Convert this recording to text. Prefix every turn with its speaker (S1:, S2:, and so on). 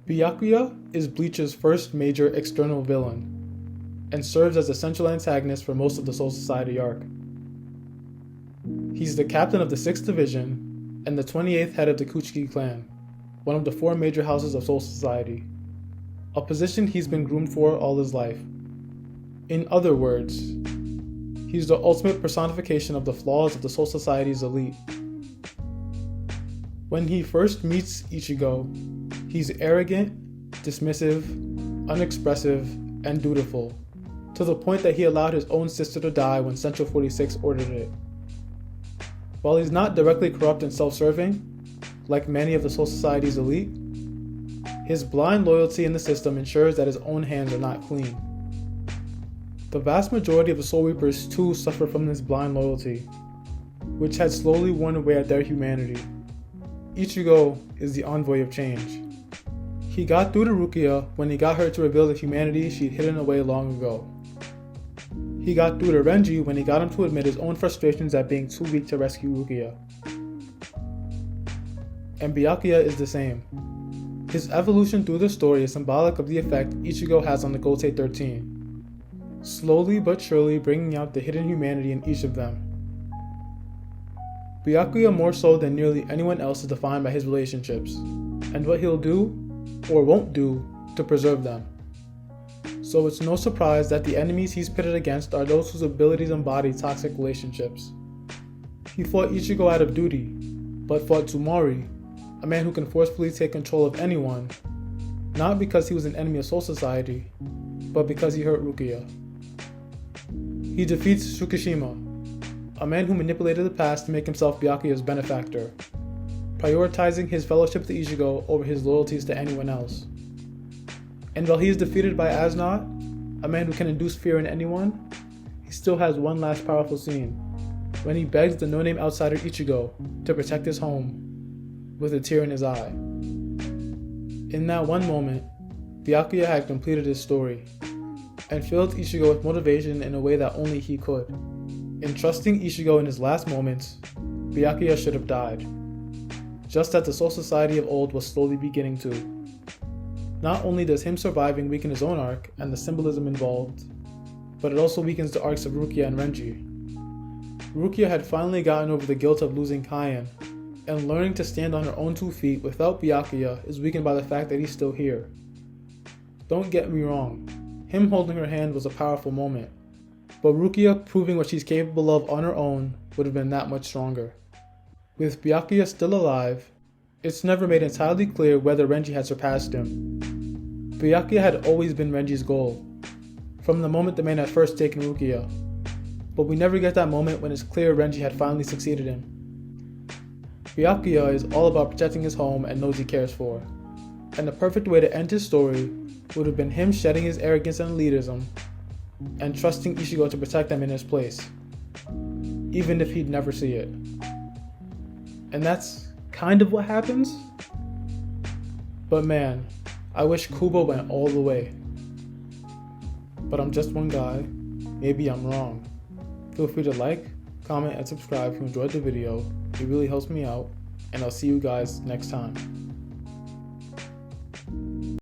S1: Byakuya is Bleach's first major external villain, and serves as the central antagonist for most of the Soul Society arc. He's the captain of the 6th Division and the 28th head of the Kuchiki clan, one of the 4 major houses of Soul Society, a position he's been groomed for all his life. In other words, he's the ultimate personification of the flaws of the Soul Society's elite. When he first meets Ichigo, he's arrogant, dismissive, unexpressive, and dutiful, to the point that he allowed his own sister to die when Central 46 ordered it. While he's not directly corrupt and self-serving, like many of the Soul Society's elite, his blind loyalty in the system ensures that his own hands are not clean. The vast majority of the Soul Reapers too suffer from this blind loyalty, which had slowly worn away at their humanity. Ichigo is the envoy of change. He got through to Rukia when he got her to reveal the humanity she'd hidden away long ago. He got through to Renji when he got him to admit his own frustrations at being too weak to rescue Rukia. And Byakuya is the same. His evolution through the story is symbolic of the effect Ichigo has on the Gotei 13, slowly but surely bringing out the hidden humanity in each of them. Byakuya, more so than nearly anyone else, is defined by his relationships, and what he'll do, or won't do, to preserve them. So it's no surprise that the enemies he's pitted against are those whose abilities embody toxic relationships. He fought Ichigo out of duty, but fought Tsumari, a man who can forcefully take control of anyone, not because he was an enemy of Soul Society, but because he hurt Rukia. He defeats Tsukishima, a man who manipulated the past to make himself Byakuya's benefactor, prioritizing his fellowship to Ichigo over his loyalties to anyone else. And while he is defeated by Asnot, a man who can induce fear in anyone, he still has one last powerful scene, when he begs the no-name outsider Ichigo to protect his home, with a tear in his eye. In that one moment, Byakuya had completed his story, and filled Ichigo with motivation in a way that only he could. In trusting Ichigo in his last moments, Byakuya should have died, just as the Soul Society of old was slowly beginning to. Not only does him surviving weaken his own arc and the symbolism involved, but it also weakens the arcs of Rukia and Renji. Rukia had finally gotten over the guilt of losing Kaien, and learning to stand on her own 2 feet without Byakuya is weakened by the fact that he's still here. Don't get me wrong, him holding her hand was a powerful moment, but Rukia proving what she's capable of on her own would have been that much stronger. With Byakuya still alive, it's never made entirely clear whether Renji had surpassed him. Byakuya had always been Renji's goal, from the moment the man had first taken Rukia, but we never get that moment when it's clear Renji had finally succeeded him. Byakuya is all about protecting his home and those he cares for, and the perfect way to end his story would have been him shedding his arrogance and elitism, and trusting Ichigo to protect them in his place, even if he'd never see it. And that's kind of what happens? But man, I wish Kubo went all the way. But I'm just one guy, maybe I'm wrong. Feel free to like, comment, and subscribe if you enjoyed the video, it really helps me out, and I'll see you guys next time.